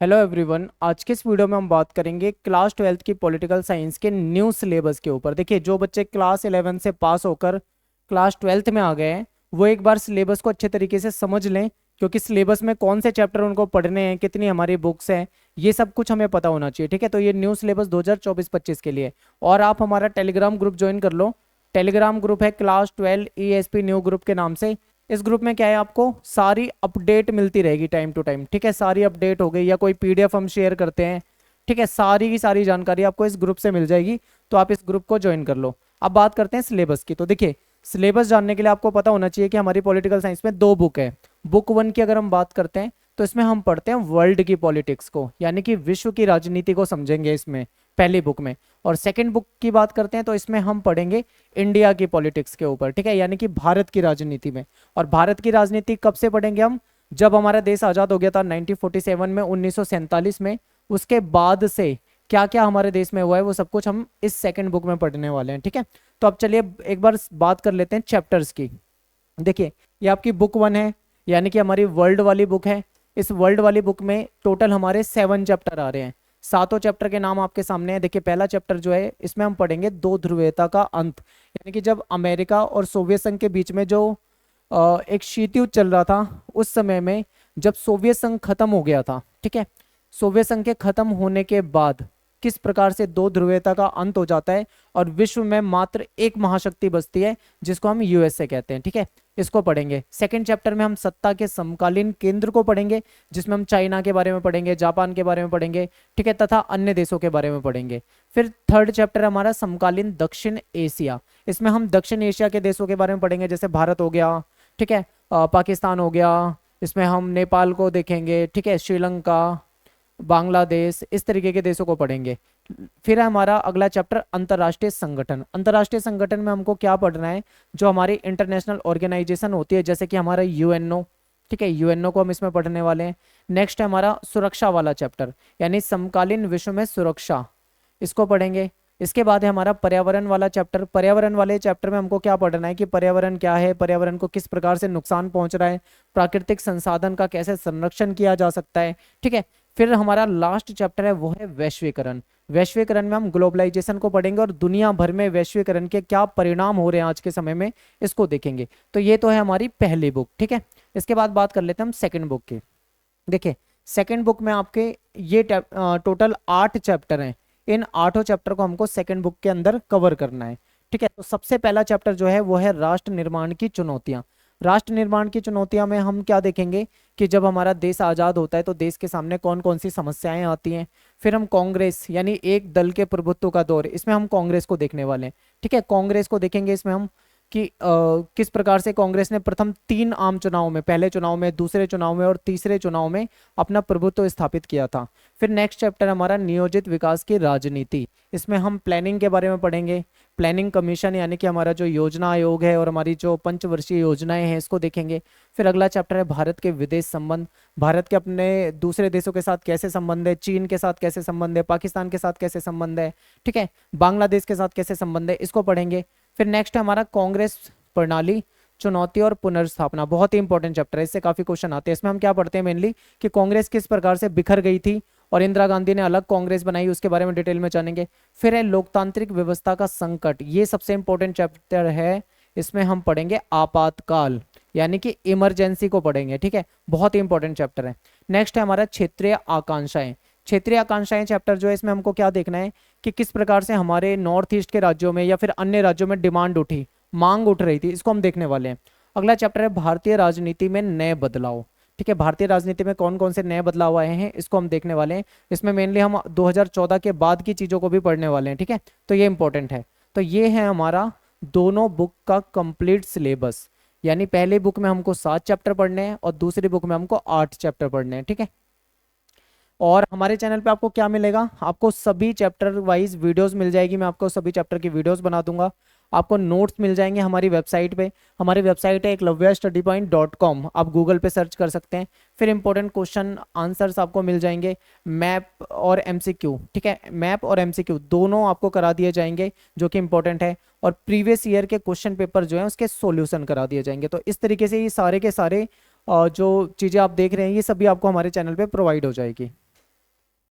Hello everyone. आज के इस वीडियो में हम बात करेंगे क्लास 12th की पॉलिटिकल साइंस के न्यू सिलेबस के ऊपर। देखिए, जो बच्चे क्लास 11 से पास होकर क्लास 12th में आ गए हैं वो एक बार सिलेबस को अच्छे तरीके से समझ लें, क्योंकि सिलेबस में कौन से चैप्टर उनको पढ़ने हैं, कितनी हमारी बुक्स हैं, ये सब कुछ हमें पता होना चाहिए। ठीक है, तो ये न्यू सिलेबस 2024-25 के लिए। और आप हमारा टेलीग्राम ग्रुप ज्वाइन कर लो। टेलीग्राम ग्रुप है क्लास 12 ESP न्यू ग्रुप के नाम से। इस ग्रुप में क्या है, आपको सारी अपडेट मिलती रहेगी टाइम टू टाइम। ठीक है, सारी अपडेट हो गई या कोई PDF हम शेयर करते हैं, ठीक है, सारी की सारी जानकारी आपको इस ग्रुप से मिल जाएगी। तो आप इस ग्रुप को ज्वाइन कर लो। अब बात करते हैं सिलेबस की। तो देखिए, सिलेबस जानने के लिए आपको पता होना चाहिए कि हमारी पॉलिटिकल साइंस में दो बुक है। बुक 1 की अगर हम बात करते हैं तो इसमें हम पढ़ते हैं वर्ल्ड की पॉलिटिक्स को, यानी कि विश्व की राजनीति को समझेंगे इसमें, पहली बुक में। और सेकंड बुक की बात करते हैं तो इसमें हम पढ़ेंगे इंडिया की पॉलिटिक्स के ऊपर, ठीक है, यानी कि भारत की राजनीति में। और भारत की राजनीति कब से पढ़ेंगे हम? जब हमारा देश आज़ाद हो गया था 1947 में, 1947 में। उसके बाद से क्या क्या हमारे देश में हुआ है वो सब कुछ हम इस सेकंड बुक में पढ़ने वाले हैं। ठीक है, तो अब चलिए एक बार बात कर लेते हैं चैप्टर्स की। देखिए, ये आपकी बुक 1 है, यानी कि हमारी वर्ल्ड वाली बुक है। इस वर्ल्ड वाली बुक में टोटल हमारे 7 चैप्टर आ रहे हैं। सातों चैप्टर के नाम आपके सामने है। देखिए, पहला चैप्टर जो है इसमें हम पढ़ेंगे दो ध्रुवीयता का अंत, यानी कि जब अमेरिका और सोवियत संघ के बीच में जो एक शीत युद्ध चल रहा था, उस समय में जब सोवियत संघ खत्म हो गया था, ठीक है, सोवियत संघ के खत्म होने के बाद किस प्रकार से दो ध्रुवीयता का अंत हो जाता है और विश्व में मात्र एक महाशक्ति बचती है जिसको हम USA कहते हैं। ठीक है, इसको पढ़ेंगे। सेकंड चैप्टर में हम सत्ता के समकालीन केंद्र को पढ़ेंगे, जिसमें हम चाइना के बारे में पढ़ेंगे, जापान के बारे में पढ़ेंगे, ठीक है, तथा अन्य देशों के बारे में पढ़ेंगे। फिर थर्ड चैप्टर हमारा समकालीन दक्षिण एशिया। इसमें हम दक्षिण एशिया के देशों के बारे में पढ़ेंगे, जैसे भारत हो गया, ठीक है, पाकिस्तान हो गया, इसमें हम नेपाल को देखेंगे, ठीक है, श्रीलंका, बांग्लादेश, इस तरीके के देशों को पढ़ेंगे। फिर हमारा अगला चैप्टर अंतर्राष्ट्रीय संगठन। अंतर्राष्ट्रीय संगठन में हमको क्या पढ़ना है? जो हमारी इंटरनेशनल ऑर्गेनाइजेशन होती है, जैसे कि हमारा UNO, ठीक है, UNO को हम इसमें पढ़ने वाले हैं। नेक्स्ट है हमारा सुरक्षा वाला चैप्टर, यानी समकालीन विश्व में सुरक्षा, इसको पढ़ेंगे। इसके बाद है हमारा पर्यावरण वाला चैप्टर। पर्यावरण वाले चैप्टर में हमको क्या पढ़ना है कि पर्यावरण क्या है, पर्यावरण को किस प्रकार से नुकसान पहुंच रहा है, प्राकृतिक संसाधन का कैसे संरक्षण किया जा सकता है, ठीक है। फिर हमारा लास्ट चैप्टर है वो है वैश्वीकरण। वैश्वीकरण में हम ग्लोबलाइजेशन को पढ़ेंगे और दुनिया भर में वैश्वीकरण के क्या परिणाम हो रहे हैं आज के समय में, इसको देखेंगे। तो ये तो है हमारी पहली बुक, ठीक है। इसके बाद बात कर लेते हैं हम सेकंड बुक की। देखिए, सेकंड बुक में आपके ये टोटल 8 चैप्टर हैं। इन 8 चैप्टर को हमको सेकंड बुक के अंदर कवर करना है, ठीक है। तो सबसे पहला चैप्टर जो है वो है राष्ट्र निर्माण की चुनौतियां। राष्ट्र निर्माण की चुनौतियां में हम क्या देखेंगे कि जब हमारा देश आज़ाद होता है तो देश के सामने कौन कौन सी समस्याएं आती हैं। फिर हम कांग्रेस, यानी एक दल के प्रभुत्व का दौर, इसमें हम कांग्रेस को देखने वाले हैं, ठीक है। कांग्रेस को देखेंगे इसमें हम कि किस प्रकार से कांग्रेस ने प्रथम 3 आम चुनाव में, पहले चुनाव में, दूसरे चुनाव में और तीसरे चुनाव में अपना प्रभुत्व स्थापित किया था। फिर नेक्स्ट चैप्टर हमारा नियोजित विकास की राजनीति। इसमें हम प्लानिंग के बारे में पढ़ेंगे। प्लानिंग कमीशन, यानी कि हमारा जो योजना आयोग है और हमारी जो पंचवर्षीय योजनाएं हैं, इसको देखेंगे। फिर अगला चैप्टर है भारत के विदेश संबंध। भारत के अपने दूसरे देशों के साथ कैसे संबंध है, चीन के साथ कैसे संबंध है, पाकिस्तान के साथ कैसे संबंध है, ठीक है, बांग्लादेश के साथ कैसे संबंध है, इसको पढ़ेंगे। फिर नेक्स्ट है हमारा कांग्रेस प्रणाली, चुनौती और पुनर्स्थापना। बहुत ही इंपॉर्टेंट चैप्टर है, इससे काफी क्वेश्चन आते हैं। इसमें हम क्या पढ़ते हैं मेनली कि कांग्रेस किस प्रकार से बिखर गई थी और इंदिरा गांधी ने अलग कांग्रेस बनाई, उसके बारे में डिटेल में जानेंगे। फिर है लोकतांत्रिक व्यवस्था का संकट, ये सबसे इंपॉर्टेंट चैप्टर है। इसमें हम पढ़ेंगे आपातकाल, यानी कि इमरजेंसी को पढ़ेंगे, ठीक है, बहुत ही इंपॉर्टेंट चैप्टर है। नेक्स्ट है हमारा क्षेत्रीय आकांक्षाएं। क्षेत्रीय आकांक्षाएं चैप्टर जो है, इसमें हमको क्या देखना है कि किस प्रकार से हमारे नॉर्थ ईस्ट के राज्यों में या फिर अन्य राज्यों में डिमांड उठी, मांग उठ रही थी, इसको हम देखने वाले हैं। अगला चैप्टर है भारतीय राजनीति में नए बदलाव, ठीक है, भारतीय राजनीति में कौन कौन से नए बदलाव आए हैं, इसको हम देखने वाले हैं। इसमें मेनली हम 2014 के बाद की चीजों को भी पढ़ने वाले हैं, ठीक है, तो ये इंपॉर्टेंट है। तो ये है हमारा दोनों बुक का कंप्लीट सिलेबस, यानी पहले बुक में हमको 7 चैप्टर पढ़ने हैं और दूसरी बुक में हमको 8 चैप्टर पढ़ने हैं, ठीक है। और हमारे चैनल पे आपको क्या मिलेगा, आपको सभी चैप्टर वाइज वीडियोस मिल जाएगी। मैं आपको सभी चैप्टर की वीडियोस बना दूंगा। आपको नोट्स मिल जाएंगे हमारी वेबसाइट पे। हमारी वेबसाइट है eklavyastudypoint.com, आप गूगल पे सर्च कर सकते हैं। फिर इंपॉर्टेंट क्वेश्चन आंसर्स आपको मिल जाएंगे, मैप और MCQ, ठीक है, मैप और MCQ दोनों आपको करा दिए जाएंगे, जो कि इंपॉर्टेंट है। और प्रीवियस ईयर के क्वेश्चन पेपर जो है उसके सॉल्यूशन करा दिए जाएंगे। तो इस तरीके से ये सारे के सारे जो चीज़ें आप देख रहे हैं ये सभी आपको हमारे चैनल पे प्रोवाइड हो जाएगी।